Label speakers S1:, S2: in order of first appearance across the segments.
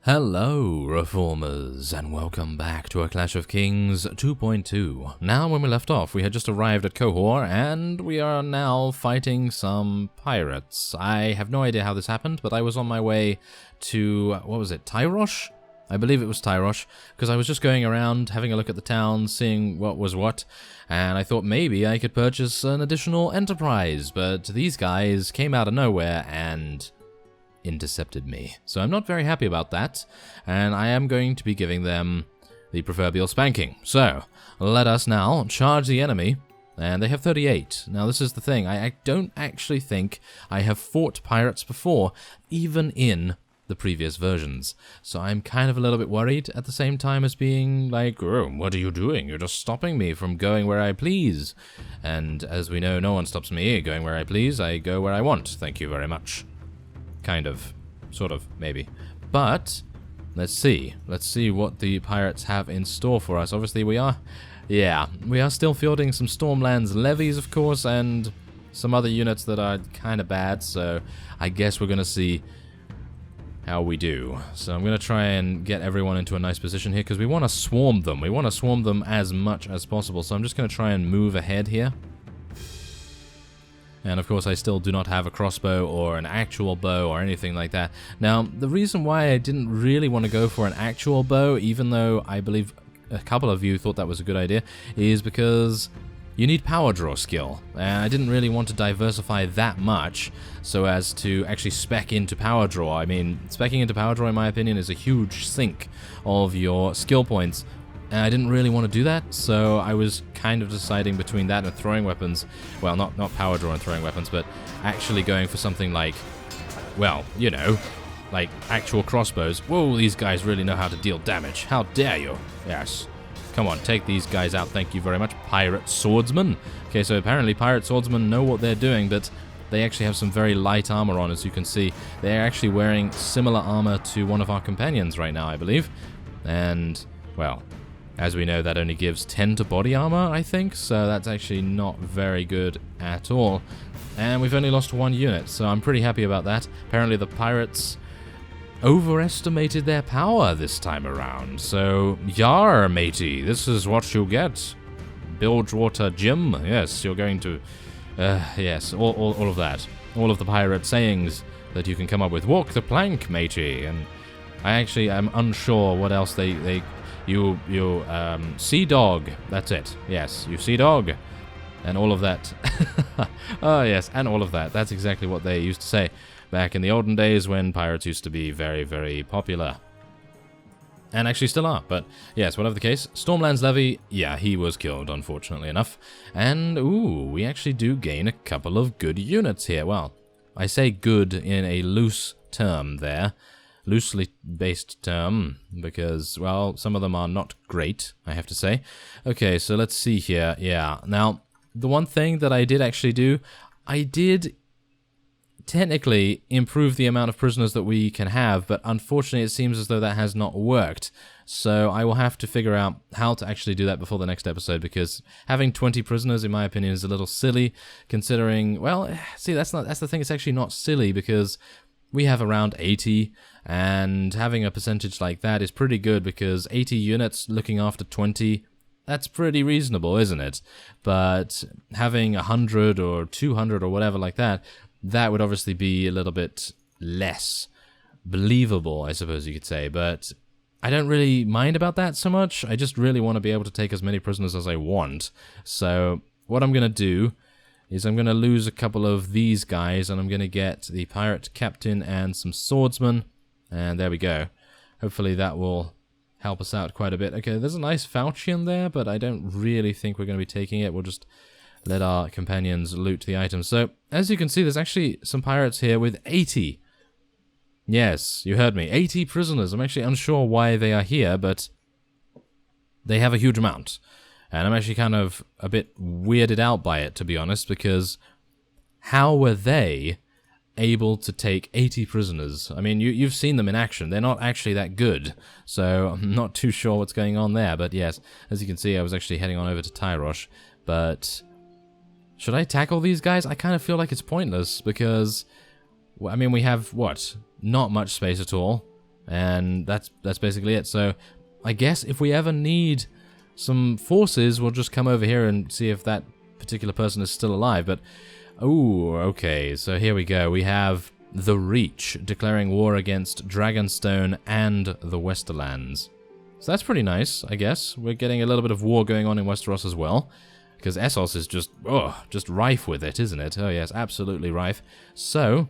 S1: Hello, Reformers, and welcome back to A Clash of Kings 2.2. Now, when we left off, we had just arrived at Qohor, and we are now fighting some pirates. I have no idea how this happened, but I was on my way to, what was it, Tyrosh? I believe it was Tyrosh, because I was just going around, having a look at the town, seeing what was what, and I thought maybe I could purchase an additional enterprise, but these guys came out of nowhere and intercepted me. So I'm not very happy about that, and I am going to be giving them the proverbial spanking. So, let us now charge the enemy, and they have 38. Now this is the thing, I don't actually think I have fought pirates before, even in the previous versions. So I'm kind of a little bit worried at the same time as being like, oh, what are you doing? You're just stopping me from going where I please. And as we know, no one stops me going where I please. I go where I want. Thank you very much. Kind of. Sort of, maybe. But, let's see. Let's see what the pirates have in store for us. Obviously, we are still fielding some Stormlands levies, of course, and some other units that are kind of bad, so I guess we're going to see how we do. So I'm going to try and get everyone into a nice position here, because we want to swarm them. We want to swarm them as much as possible, so I'm just going to try and move ahead here. And of course I still do not have a crossbow or an actual bow or anything like that. Now, the reason why I didn't really want to go for an actual bow, even though I believe a couple of you thought that was a good idea, is because you need power draw skill. And I didn't really want to diversify that much so as to actually spec into power draw. I mean, speccing into power draw, in my opinion, is a huge sink of your skill points. And I didn't really want to do that, so I was kind of deciding between that and throwing weapons. Well, not power draw and throwing weapons, but actually going for something like, well, you know, like actual crossbows. Whoa, these guys really know how to deal damage. How dare you? Yes. Come on, take these guys out. Thank you very much. Pirate swordsmen. Okay, so apparently pirate swordsmen know what they're doing, but they actually have some very light armor on, as you can see. They're actually wearing similar armor to one of our companions right now, I believe. And, well, as we know, that only gives 10 to body armor, I think, so that's actually not very good at all. And we've only lost one unit, so I'm pretty happy about that. Apparently the pirates overestimated their power this time around, so yar, matey, this is what you get. Bilgewater Jim, yes, you're going to, yes, all of that. All of the pirate sayings that you can come up with. Walk the plank, matey, and I actually am unsure what else they You sea dog. That's it. Yes, you sea dog. And all of that. Oh, yes, and all of that. That's exactly what they used to say back in the olden days when pirates used to be very, very popular. And actually still are, but yes, whatever the case. Stormlands Levy, yeah, he was killed, unfortunately enough. And, ooh, we actually do gain a couple of good units here. Well, I say good in a loose term there. Loosely based term, because, well, some of them are not great, I have to say. Okay, so let's see here. Yeah, now, the one thing that I did actually do, I did technically improve the amount of prisoners that we can have, but unfortunately it seems as though that has not worked. So I will have to figure out how to actually do that before the next episode, because having 20 prisoners, in my opinion, is a little silly, considering, well, see, that's the thing, it's actually not silly, because we have around 80, and having a percentage like that is pretty good, because 80 units looking after 20, that's pretty reasonable, isn't it? But having 100 or 200 or whatever like that, that would obviously be a little bit less believable, I suppose you could say. But I don't really mind about that so much. I just really want to be able to take as many prisoners as I want. So what I'm going to do is I'm going to lose a couple of these guys, and I'm going to get the pirate captain and some swordsmen, and there we go. Hopefully that will help us out quite a bit. Okay, there's a nice falchion there, but I don't really think we're going to be taking it. We'll just let our companions loot the items. So, as you can see, there's actually some pirates here with 80. Yes, you heard me, 80 prisoners. I'm actually unsure why they are here, but they have a huge amount. And I'm actually kind of a bit weirded out by it, to be honest, because how were they able to take 80 prisoners? I mean, you've seen them in action. They're not actually that good, so I'm not too sure what's going on there. But yes, as you can see, I was actually heading on over to Tyrosh. But should I tackle these guys? I kind of feel like it's pointless, because, I mean, we have, what, not much space at all. And that's basically it. So I guess if we ever need some forces, we'll just come over here and see if that particular person is still alive. But, oh, okay, so here we go. We have the Reach declaring war against Dragonstone and the Westerlands. So that's pretty nice, I guess. We're getting a little bit of war going on in Westeros as well. Because Essos is just rife with it, isn't it? Oh yes, absolutely rife. So,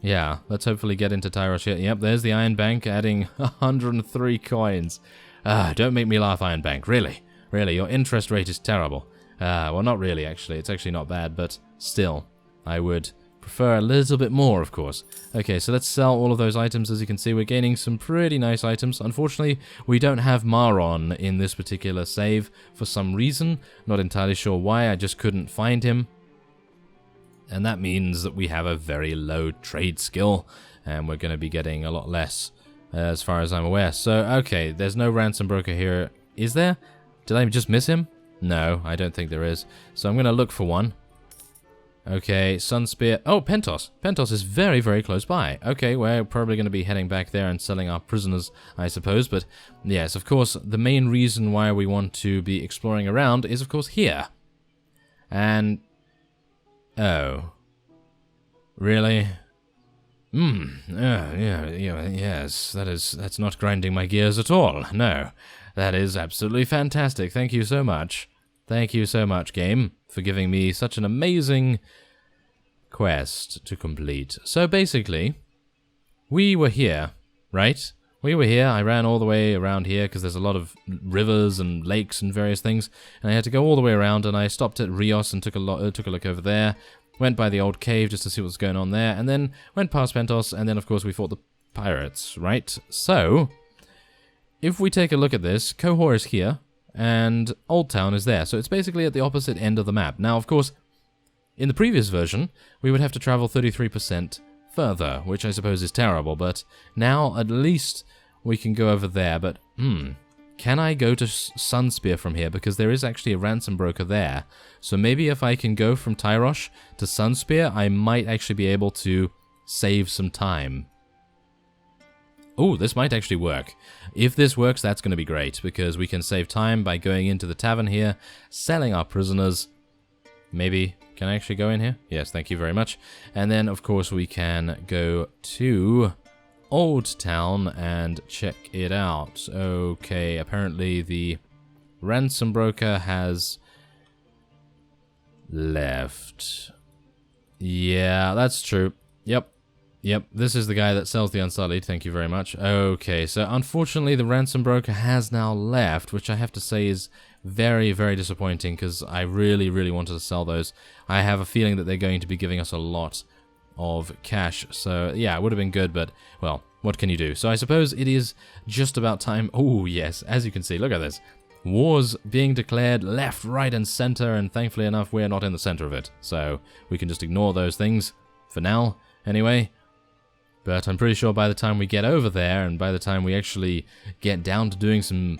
S1: yeah, let's hopefully get into Tyrosh here. Yep, there's the Iron Bank adding 103 coins. Don't make me laugh, Iron Bank. Really? Really, your interest rate is terrible. Well, not really, actually. It's actually not bad, but still, I would prefer a little bit more, of course. Okay, so let's sell all of those items. As you can see, we're gaining some pretty nice items. Unfortunately, we don't have Maron in this particular save for some reason. Not entirely sure why, I just couldn't find him. And that means that we have a very low trade skill, and we're going to be getting a lot less, as far as I'm aware. So, okay, there's no ransom broker here. Is there? Did I just miss him? No, I don't think there is. So I'm going to look for one. Okay, Sunspear. Oh, Pentos. Pentos is very, very close by. Okay, we're probably going to be heading back there and selling our prisoners, I suppose. But, yes, of course, the main reason why we want to be exploring around is, of course, here. And... oh. Really? Yes, that's not grinding my gears at all. No, that is absolutely fantastic. Thank you so much. Thank you so much, game, for giving me such an amazing quest to complete. So basically, we were here, right? We were here. I ran all the way around here because there's a lot of rivers and lakes and various things, and I had to go all the way around, and I stopped at Rios and took a look over there. Went by the old cave just to see what's going on there, and then went past Pentos, and then, of course, we fought the pirates, right? So, if we take a look at this, Qohor is here, and Old Town is there. So it's basically at the opposite end of the map. Now, of course, in the previous version, we would have to travel 33% further, which I suppose is terrible, but now at least we can go over there. But, can I go to Sunspear from here? Because there is actually a ransom broker there. So maybe if I can go from Tyrosh to Sunspear, I might actually be able to save some time. Oh, this might actually work. If this works, that's going to be great, because we can save time by going into the tavern here, selling our prisoners. Maybe, can I actually go in here? Yes, thank you very much. And then, of course, we can go to Old Town and check it out. Okay, apparently the ransom broker has left. Yeah, that's true. Yep, this is the guy that sells the Unsullied, thank you very much. Okay, so unfortunately the ransom broker has now left, which I have to say is very, very disappointing, because I really, really wanted to sell those. I have a feeling that they're going to be giving us a lot of cash, so yeah, it would have been good, but, well, what can you do? So I suppose it is just about time. Oh, yes, as you can see, look at this. Wars being declared left, right, and center, and thankfully enough, we're not in the center of it, so we can just ignore those things, for now, anyway. But I'm pretty sure by the time we get over there, and by the time we actually get down to doing some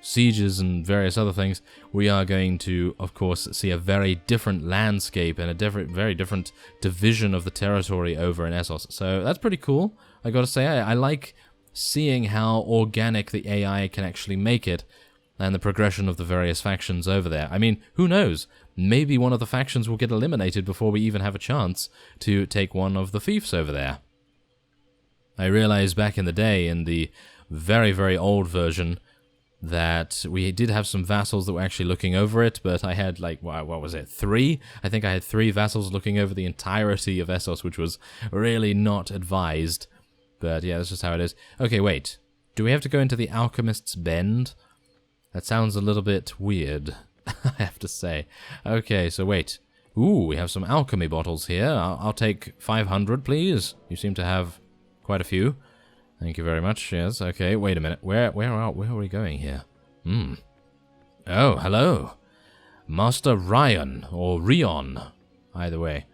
S1: sieges and various other things, we are going to, of course, see a very different landscape and a very different division of the territory over in Essos. So that's pretty cool, I gotta say. I like seeing how organic the AI can actually make it, and the progression of the various factions over there. I mean, who knows? Maybe one of the factions will get eliminated before we even have a chance to take one of the fiefs over there. I realized back in the day, in the very, very old version, that we did have some vassals that were actually looking over it, but I had, like, what was it, 3? I think I had 3 vassals looking over the entirety of Essos, which was really not advised. But yeah, that's just how it is. Okay, wait. Do we have to go into the Alchemist's Bend? That sounds a little bit weird, I have to say. Okay, so wait. Ooh, we have some alchemy bottles here. I'll take 500, please. You seem to have quite a few. Thank you very much. Yes, okay, wait a minute. Where are we going here? Oh, hello. Master Ryan, or Rion. Either way.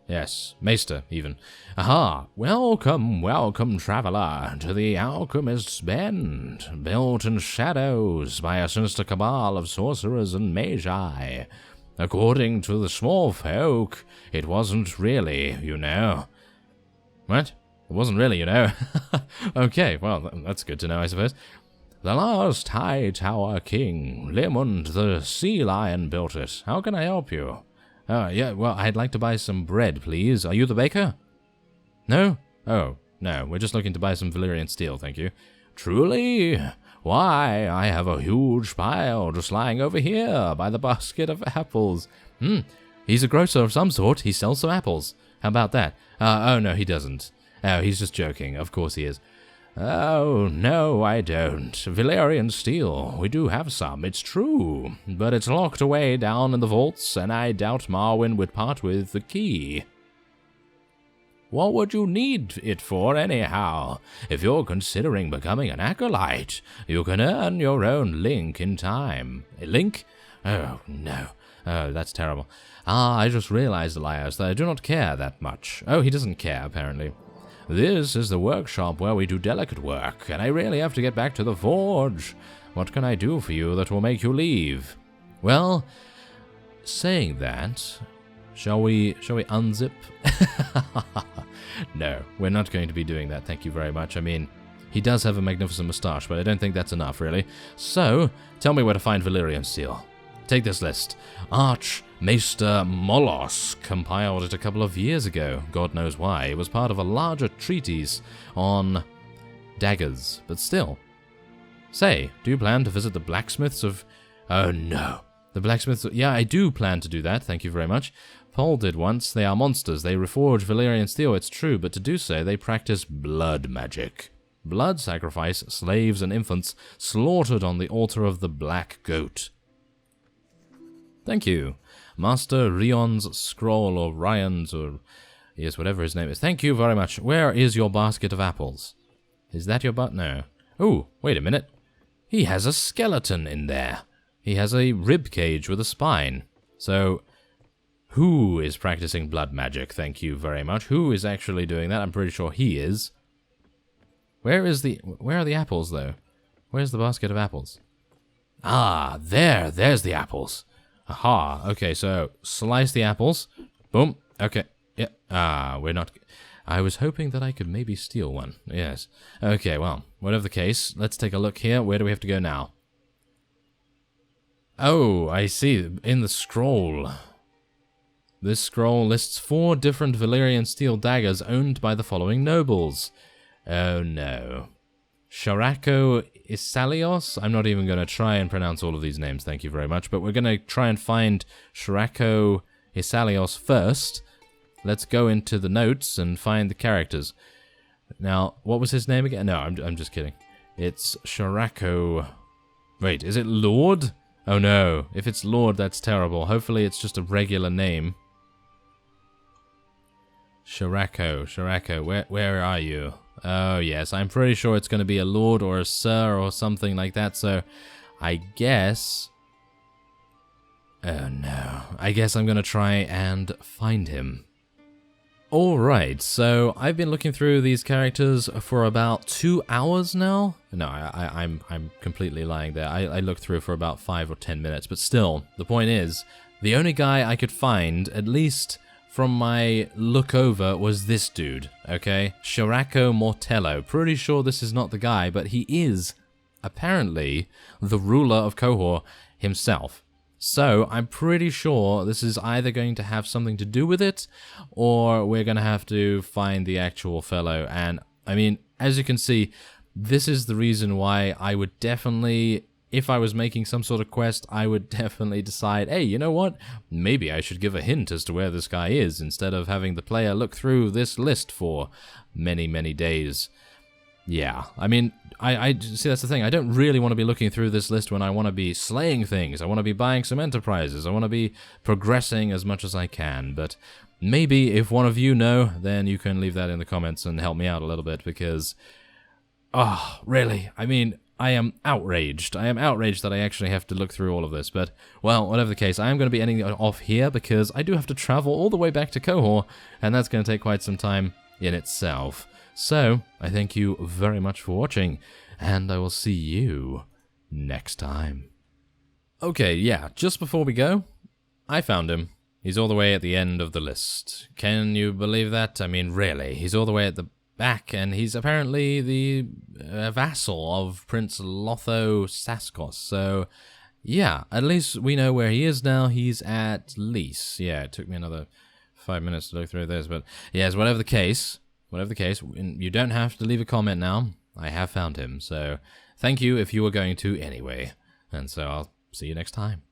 S1: Yes, Maester, even. Aha! Welcome, traveller, to the Alchemist's Bend, built in shadows by a sinister cabal of sorcerers and magi. According to the small folk, it wasn't really, you know. What? It wasn't really, you know. Okay, well, that's good to know, I suppose. The last High Tower King, Lemond the Sea Lion, built it. How can I help you? Yeah, well, I'd like to buy some bread, please. Are you the baker? No? Oh, no, we're just looking to buy some Valyrian steel, thank you. Truly? Why, I have a huge pile just lying over here by the basket of apples. He's a grocer of some sort. He sells some apples. How about that? Oh, no, he doesn't. Oh, he's just joking. Of course he is. Oh, no, I don't. Valyrian steel. We do have some, it's true. But it's locked away down in the vaults, and I doubt Marwyn would part with the key. What would you need it for, anyhow? If you're considering becoming an acolyte, you can earn your own link in time. A link? Oh, no. Oh, that's terrible. I just realized, Elias, that I do not care that much. Oh, he doesn't care, apparently. This is the workshop where we do delicate work, and I really have to get back to the forge. What can I do for you that will make you leave? Well, saying that, shall we unzip? No, we're not going to be doing that, thank you very much. I mean, he does have a magnificent moustache, but I don't think that's enough, really. So, tell me where to find Valyrian steel. Take this list. Archmaester Molos compiled it a couple of years ago. God knows why. It was part of a larger treatise on daggers, but still. Say, do you plan to visit the blacksmiths of... Oh, no. The blacksmiths... Yeah, I do plan to do that, thank you very much. Paul did once. They are monsters. They reforge Valyrian steel, it's true, but to do so, they practice blood magic. Blood sacrifice, slaves and infants slaughtered on the altar of the Black Goat. Thank you. Master Rion's scroll, or Ryan's, or... yes, whatever his name is. Thank you very much. Where is your basket of apples? Is that your No. Oh, wait a minute. He has a skeleton in there. He has a rib cage with a spine. So... who is practicing blood magic? Thank you very much. Who is actually doing that? I'm pretty sure he is. Where are the apples, though? Where's the basket of apples? Ah, there's the apples. Aha, okay, so slice the apples. Boom, okay, yeah, we're not... I was hoping that I could maybe steal one, yes. Okay, well, whatever the case, let's take a look here. Where do we have to go now? Oh, I see, in the scroll. This scroll lists 4 different Valyrian steel daggers owned by the following nobles. Oh no. Sharako Isalios? I'm not even going to try and pronounce all of these names, thank you very much, but we're going to try and find Sharako Isalios first. Let's go into the notes and find the characters. Now, what was his name again? No, I'm just kidding. It's Sharako... Wait, is it Lord? Oh no, if it's Lord, that's terrible. Hopefully it's just a regular name. Sharako, where are you? Oh yes, I'm pretty sure it's going to be a lord or a sir or something like that, so I guess... oh no, I guess I'm going to try and find him. Alright, so I've been looking through these characters for about 2 hours now. No, I'm completely lying there. I looked through for about 5 or 10 minutes, but still, the point is, the only guy I could find, at least from my look over, was this dude, okay? Sharako Mortello. Pretty sure this is not the guy, but he is, apparently, the ruler of Qohor himself. So, I'm pretty sure this is either going to have something to do with it, or we're going to have to find the actual fellow. And, I mean, as you can see, this is the reason why I would definitely, if I was making some sort of quest, I would definitely decide, hey, you know what? Maybe I should give a hint as to where this guy is, instead of having the player look through this list for many, many days. Yeah, I mean, I see, that's the thing. I don't really want to be looking through this list when I want to be slaying things. I want to be buying some enterprises. I want to be progressing as much as I can. But maybe if one of you know, then you can leave that in the comments and help me out a little bit, because, oh, really? I mean, I am outraged. I am outraged that I actually have to look through all of this. But, well, whatever the case, I am going to be ending it off here because I do have to travel all the way back to Qohor, and that's going to take quite some time in itself. So, I thank you very much for watching, and I will see you next time. Okay, yeah, just before we go, I found him. He's all the way at the end of the list. Can you believe that? I mean, really, he's all the way at the back, and he's apparently the vassal of Prince Lotho Saskos. So, yeah, at least we know where he is now. He's at least, yeah, it took me another 5 minutes to look through this, but yes, whatever the case, you don't have to leave a comment now. I have found him, so thank you if you were going to anyway. And so I'll see you next time.